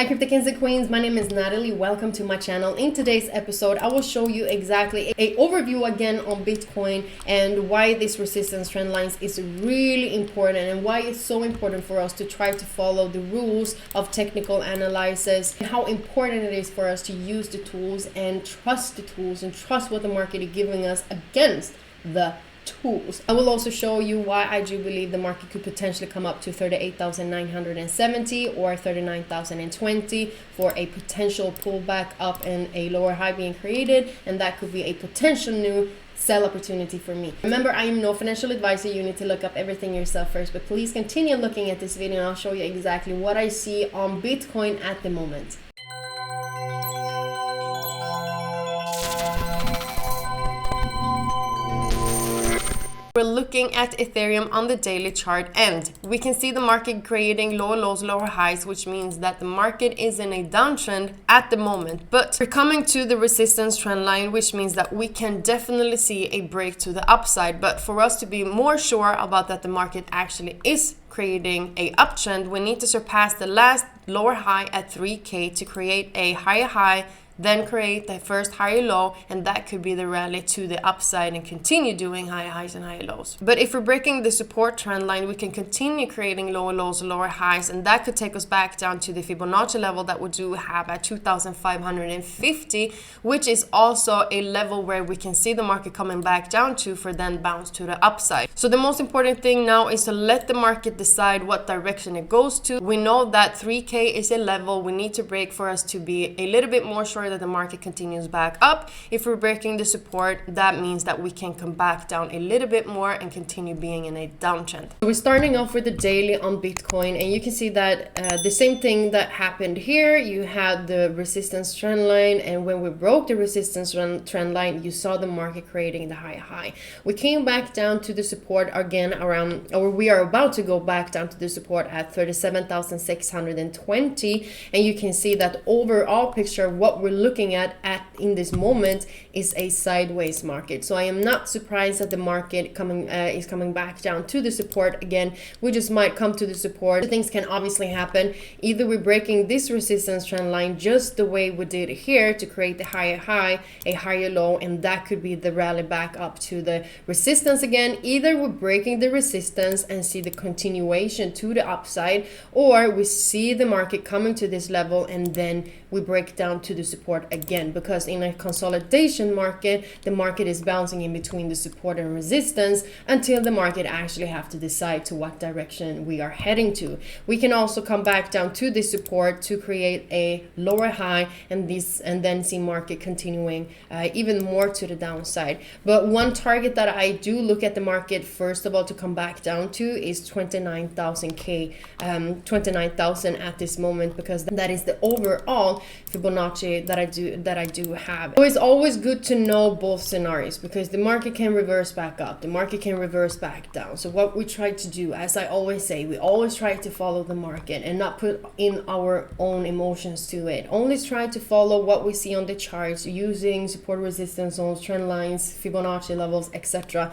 Hi Crypto Kings and Queens, my name is Natalie. Welcome to my channel. In today's episode, I will show you exactly an overview again on Bitcoin and why this resistance trend lines is really important and why it's so important for us to try to follow the rules of technical analysis and how important it is for us to use the tools and trust the tools and trust what the market is giving us against the tools. I will also show you why I do believe the market could potentially come up to 38,970 or 39,020 for a potential pullback up and a lower high being created, and that could be a potential new sell opportunity for me. Remember, I am no financial advisor. You need to look up everything yourself first, but please continue looking at this video and I'll show you exactly what I see on Bitcoin at the moment. We're looking at Ethereum on the daily chart, and we can see the market creating lower lows, lower highs, which means that the market is in a downtrend at the moment. But we're coming to the resistance trend line, which means that we can definitely see a break to the upside. But for us to be more sure about that the market actually is creating a uptrend, we need to surpass the last lower high at 3K to create a higher high, then create the first higher low, and that could be the rally to the upside and continue doing higher highs and higher lows. But if we're breaking the support trend line, we can continue creating lower lows, lower highs, and that could take us back down to the Fibonacci level that we do have at 2,550, which is also a level where we can see the market coming back down to for then bounce to the upside. So the most important thing now is to let the market decide what direction it goes to. We know that 3K is a level we need to break for us to be a little bit more sure that the market continues back up. If we're breaking the support, that means that we can come back down a little bit more and continue being in a downtrend. So we're starting off with the daily on Bitcoin, and you can see that the same thing that happened here. You had the resistance trend line, and when we broke the resistance trend line, you saw the market creating the high. We came back down to the support again around, or we are about to go back down to the support at 37,620, and you can see that overall picture of what we're looking at in this moment is a sideways market. So I am not surprised that the market is coming back down to the support again. We just might come to the support. Things can obviously happen. Either we're breaking this resistance trend line just the way we did here to create the higher high, a higher low, and that could be the rally back up to the resistance again. Either we're breaking the resistance and see the continuation to the upside, or we see the market coming to this level and then we break down to the support again, because in a consolidation market, the market is bouncing in between the support and resistance until the market actually have to decide to what direction we are heading to. We can also come back down to the support to create a lower high and then see market continuing even more to the downside. But one target that I do look at the market first of all to come back down to is 29,000 at this moment, because that is the overall Fibonacci that I do have. So it's always good to know both scenarios, because the market can reverse back up, the market can reverse back down. So what we try to do, as I always say, we always try to follow the market and not put in our own emotions to it. Only try to follow what we see on the charts using support, resistance zones, trend lines, Fibonacci levels, etc.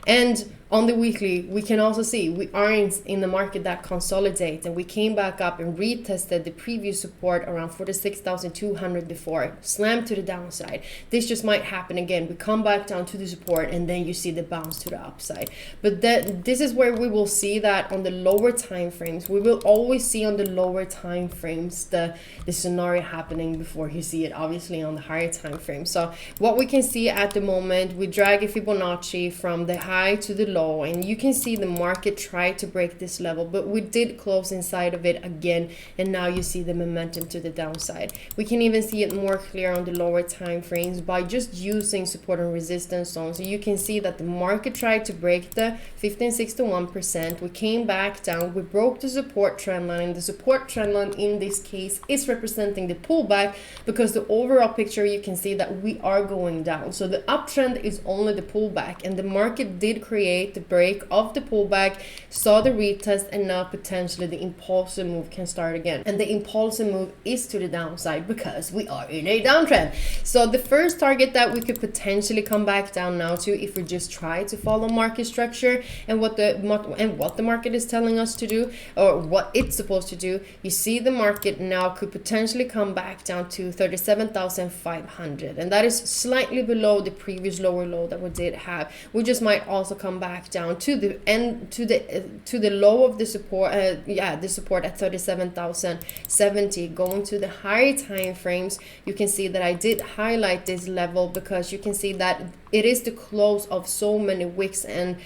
And on the weekly, we can also see we aren't in the market that consolidates, and we came back up and retested the previous support around 46,200 before, slammed to the downside. This just might happen again. We come back down to the support and then you see the bounce to the upside. But this is where we will see that on the lower time frames. We will always see on the lower time frames the scenario happening before you see it obviously on the higher time frame. So what we can see at the moment, we drag a Fibonacci from the high to the low, and you can see the market try to break this level, but we did close inside of it again, and now you see the momentum to the downside. We can even see it more clear on the lower time frames by just using support and resistance zones. So you can see that the market tried to break the 1561%. We came back down, we broke the support trend line. The support trend line in this case is representing the pullback, because the overall picture you can see that we are going down. So the uptrend is only the pullback, and the market did create the break of the pullback, saw the retest, and now potentially the impulsive move can start again. And the impulsive move is to the downside because we are in a downtrend. So the first target that we could potentially come back down now to, if we just try to follow market structure and what the market is telling us to do, or what it's supposed to do, you see the market now could potentially come back down to 37,500, and that is slightly below the previous lower low that we did have. We just might also come back down to the end, to the low of the support, the support at 37,070. Going to the higher time frames, you can see that I did highlight this level because you can see that it is the close of so many wicks and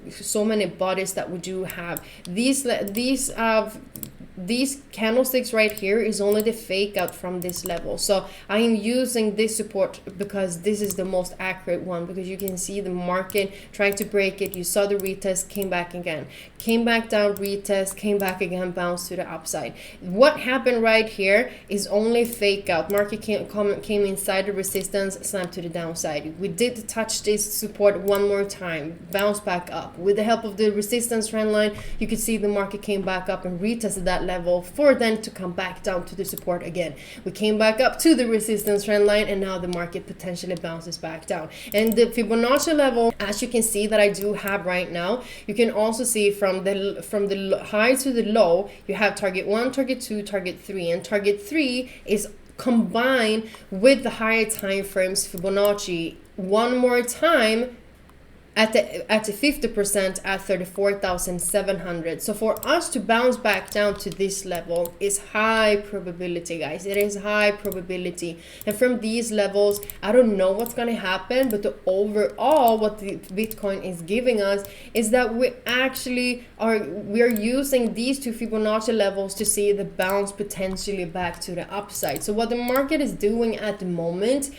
so many bodies that we do have. These candlesticks right here is only the fake out from this level. So I am using this support because this is the most accurate one, because you can see the market trying to break it. You saw the retest, came back again, came back down, retest, came back again, bounced to the upside. What happened right here is only fake out. Market came inside the resistance, snapped to the downside. We did touch this support one more time, bounced back up. With the help of the resistance trend line, you could see the market came back up and retested that level for then to come back down to the support again. We came back up to the resistance trend line, and now the market potentially bounces back down. And the Fibonacci level, as you can see that I do have right now, you can also see from the high to the low, you have target 1, target 2, target 3, and target 3 is combined with the higher time frames Fibonacci one more time at the 50% at 34,700. So for us to bounce back down to this level is high probability, guys. It is high probability. And from these levels, I don't know what's going to happen, but the overall what the Bitcoin is giving us is that we are using these two Fibonacci levels to see the bounce potentially back to the upside. So what the market is doing at the moment,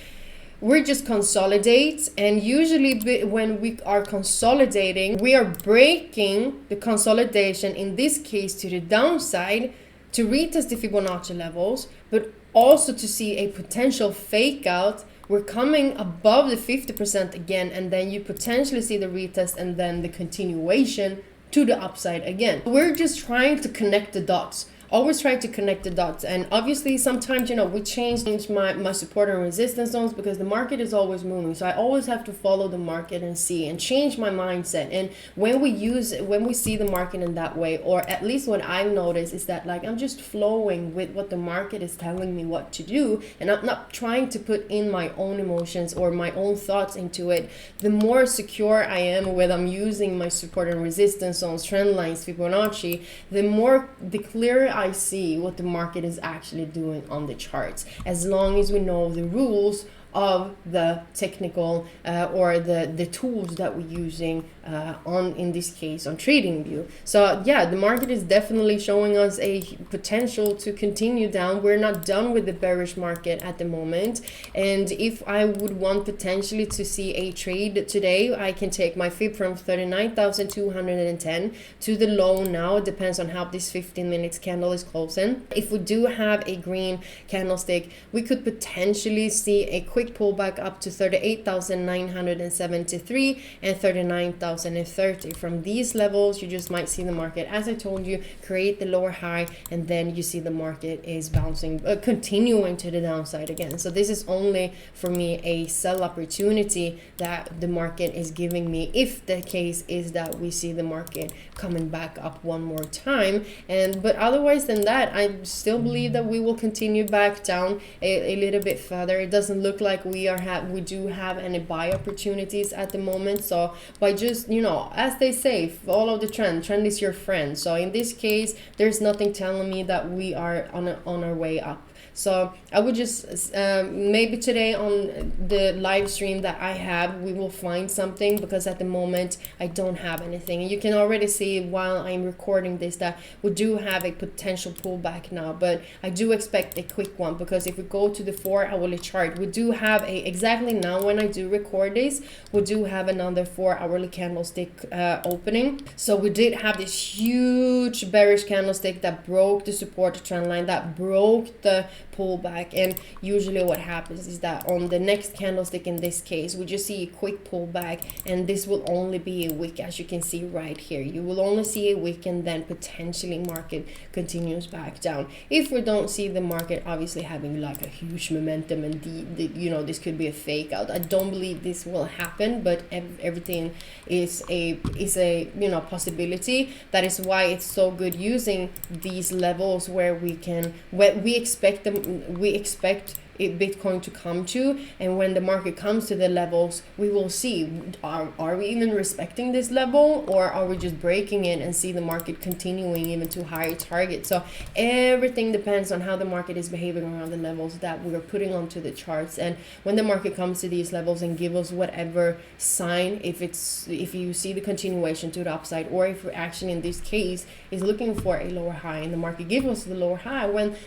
we just consolidate, and usually when we are consolidating, we are breaking the consolidation, in this case to the downside, to retest the Fibonacci levels, but also to see a potential fake out. We're coming above the 50% again, and then you potentially see the retest and then the continuation to the upside again. We're just trying to connect the dots. Always try to connect the dots, and obviously sometimes, you know, we change my support and resistance zones because the market is always moving, so I always have to follow the market and see and change my mindset. And when we see the market in that way, or at least what I've noticed is that, like, I'm just flowing with what the market is telling me what to do, and I'm not trying to put in my own emotions or my own thoughts into it. The more secure I am when I'm using my support and resistance zones, trend lines, Fibonacci, the clearer I see what the market is actually doing on the charts, as long as we know the rules of the technical or the tools that we're using in this case on TradingView. So yeah, the market is definitely showing us a potential to continue down. We're not done with the bearish market at the moment, and if I would want potentially to see a trade today, I can take my fib from 39,210 to the low now. It depends on how this 15 minutes candle is closing. If we do have a green candlestick, we could potentially see a quick pullback up to 38,973 and 39,030. From these levels, you just might see the market, as I told you, create the lower high, and then you see the market is bouncing, continuing to the downside again. So this is only for me a sell opportunity that the market is giving me, if the case is that we see the market coming back up one more time. But otherwise than that, I still believe that we will continue back down a little bit further. It doesn't look like we do have any buy opportunities at the moment. So by just, you know, as they say, follow the trend is your friend. So in this case, there's nothing telling me that we are on our way up. So I would just maybe today on the live stream that I have, we will find something, because at the moment I don't have anything. And you can already see while I'm recording this that we do have a potential pullback now, but I do expect a quick one, because if we go to the 4-hourly chart, we do have exactly now when I do record this, we do have another 4-hourly candlestick opening. So we did have this huge bearish candlestick that broke the support trend line, that broke the pullback. And usually what happens is that on the next candlestick, in this case, we just see a quick pullback, and this will only be a wick, as you can see right here. You will only see a wick, and then potentially market continues back down. If we don't see the market obviously having like a huge momentum, and you know, this could be a fake out. I don't believe this will happen, but everything is a you know, possibility. That is why it's so good using these levels where we expect Bitcoin to come to, and when the market comes to the levels, we will see, are we even respecting this level, or are we just breaking it and see the market continuing even to higher targets. So everything depends on how the market is behaving around the levels that we are putting onto the charts. And when the market comes to these levels and give us whatever sign, if you see the continuation to the upside, or if we're actually in this case is looking for a lower high and the market gives us the lower high,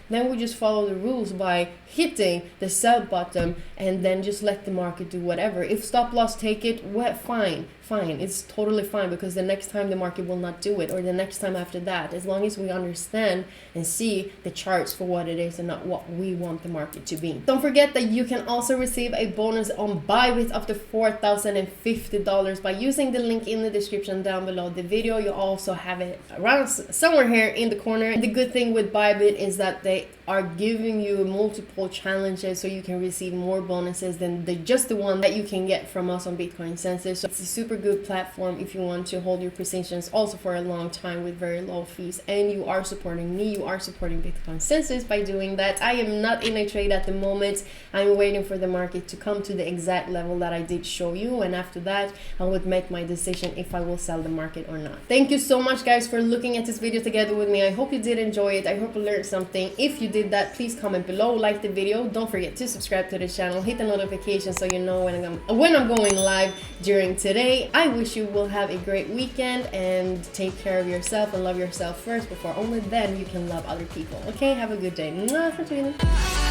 then we just follow the rules by hitting the sell button and then just let the market do whatever. If stop loss take it, well, fine, it's totally fine, because the next time the market will not do it, or the next time after that, as long as we understand and see the charts for what it is and not what we want the market to be. Don't forget that you can also receive a bonus on Bybit up to $4,050 by using the link in the description down below the video. You also have it around somewhere here in the corner. The good thing with Bybit is that they are giving you multiple challenges, so you can receive more bonuses than just the one that you can get from us on Bitcoinsensus. So it's a super good platform if you want to hold your positions also for a long time with very low fees, and you are supporting me, you are supporting Bitcoinsensus by doing that. I am not in a trade at the moment. I'm waiting for the market to come to the exact level that I did show you, and after that I would make my decision if I will sell the market or not. Thank you so much guys for looking at this video together with me. I hope you did enjoy it. I hope you learned something. If you did that, please comment below, like the video, don't forget to subscribe to the channel, hit the notification so you know when I'm going live during today. I wish you will have a great weekend, and take care of yourself and love yourself first, before only then you can love other people. Okay, have a good day. Mwah, for tweeting.